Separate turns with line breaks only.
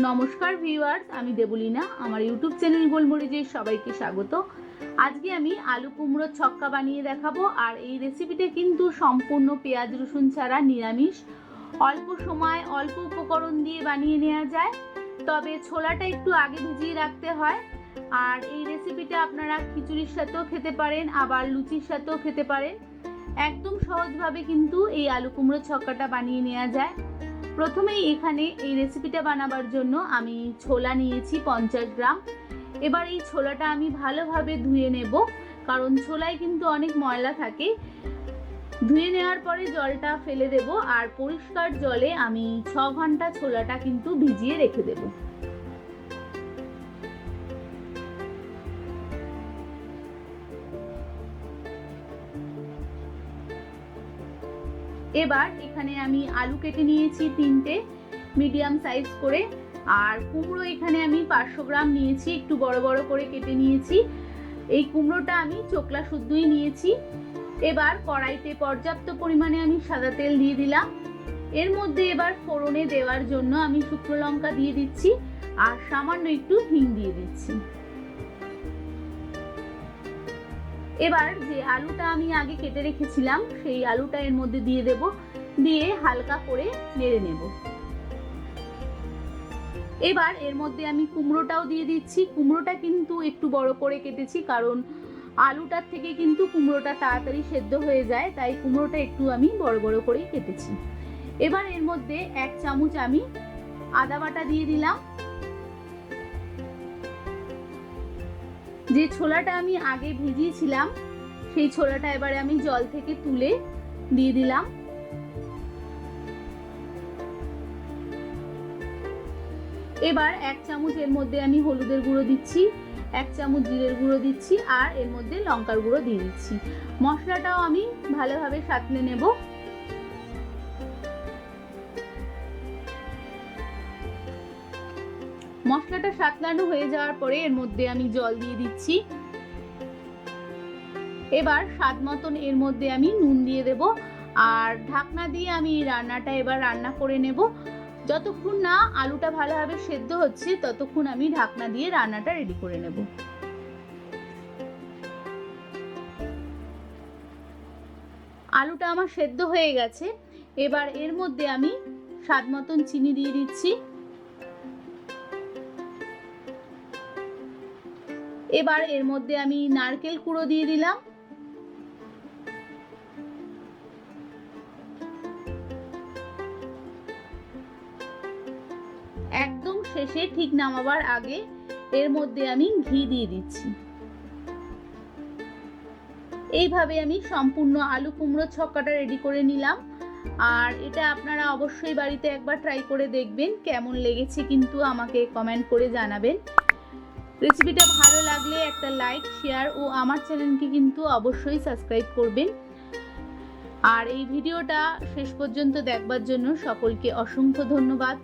নমস্কার ভিউয়ার্স, আমি দেবলীনা। আমার ইউটিউব চ্যানেল গোলমরিচে সবাইকে স্বাগত। আজকে আমি আলু কুমড়োর ছক্কা বানিয়ে দেখাবো। আর এই রেসিপিটা কিন্তু সম্পূর্ণ পেঁয়াজ রসুন ছাড়া নিরামিষ, অল্প সময় অল্প উপকরণ দিয়ে বানিয়ে নেওয়া যায়। তবে ছোলাটা একটু আগে ভিজিয়ে রাখতে হয়। আর এই রেসিপিটা আপনারা খিচুড়ির সাথেও খেতে পারেন, আবার লুচির সাথেও খেতে পারেন। একদম সহজভাবে কিন্তু এই আলু কুমড়োর ছক্কাটা বানিয়ে নেওয়া যায়। প্রথমেই এখানে এই রেসিপিটা বানাবার জন্য আমি ছোলা নিয়েছি 50 গ্রাম। এবার এই ছোলাটা আমি ভালোভাবে ধুয়ে নেব, কারণ ছোলায় কিন্তু অনেক ময়লা থাকে। ধুয়ে নেওয়ার পরে জলটা ফেলে দেব, আর পরিষ্কার জলে আমি 6 ঘন্টা ছোলাটা কিন্তু ভিজিয়ে রেখে দেব। এবার এখানে আমি আলু কেটে নিয়েছি 3টে মিডিয়াম সাইজ করে, আর কুমড়ো এখানে আমি 500 গ্রাম নিয়েছি, একটু বড় বড় করে কেটে নিয়েছি। এই কুমড়োটা আমি চোকলা শুদ্ধই নিয়েছি। এবার কড়াইতে পর্যাপ্ত পরিমাণে আমি সাদা তেল দিয়ে দিলাম। এর মধ্যে এবার ফোড়নে দেওয়ার জন্য আমি শুকনো লঙ্কা দিয়ে দিচ্ছি, আর সামান্য একটু হিং দিয়ে দিচ্ছি। এবার যে আলুটা আমি আগে কেটে রেখেছিলাম সেই আলুটা এর মধ্যে দিয়ে দেব, দিয়ে হালকা করে নেড়ে নেব। এবার এর মধ্যে আমি কুমড়োটাও দিয়ে দিচ্ছি। কুমড়োটা কিন্তু একটু বড় করে কেটেছি, কারণ আলুটার থেকে কিন্তু কুমড়োটা তাড়াতাড়ি সেদ্ধ হয়ে যায়, তাই কুমড়োটা একটু আমি বড় বড় করে কেটেছি। এবার এর মধ্যে 1 চামচ আমি আদা বাটা দিয়ে দিলাম। যে ছোলাটা আমি আগে ভিজিয়েছিলাম সেই ছোলাটা এবারে আমি জল থেকে তুলে দিয়ে দিলাম। এবার 1 চামচ এর মধ্যে আমি হলুদের গুঁড়ো দিচ্ছি, 1 চামচ জিরের গুঁড়ো দিচ্ছি, আর এর মধ্যে লঙ্কার গুঁড়ো দিয়ে দিচ্ছি। মশলাটাও আমি ভালোভাবে সাঁতলে নেব। মশলাটা সাঁতলানো হয়ে যাওয়ার পরে এর মধ্যে আমি জল দিয়ে দিচ্ছি। এবার স্বাদ মতন এর মধ্যে আমি নুন দিয়ে দেব, আর ঢাকনা দিয়ে আমি রান্নাটা এবার রান্না করে নেব। যতক্ষণ না আলুটা ভালোভাবে সেদ্ধ হচ্ছে ততক্ষণ আমি ঢাকনা দিয়ে রান্নাটা রেডি করে নেব। আলুটা আমার সেদ্ধ হয়ে গেছে। এবার এর মধ্যে আমি স্বাদ মতন চিনি দিয়ে দিচ্ছি। এবার এর মধ্যে আমি নারকেল কুঁড়ো দিয়ে দিলাম। একদম শেষে ঠিক নামাবার আগে এর মধ্যে আমি ঘি দিয়ে দিচ্ছি। এইভাবে আমি সম্পূর্ণ আলু কুমড়ো ছক্কাটা রেডি করে নিলাম। আর এটা আপনারা অবশ্যই বাড়িতে একবার ট্রাই করে দেখবেন, কেমন লেগেছে কিন্তু আমাকে কমেন্ট করে জানাবেন। রেসিপিটা ভালো লাগলে একটা লাইক, শেয়ার ও আমার চ্যানেলকে কিন্তু অবশ্যই সাবস্ক্রাইব করবেন। আর এই ভিডিওটা শেষ পর্যন্ত দেখবার জন্য সকলকে অসংখ্য ধন্যবাদ।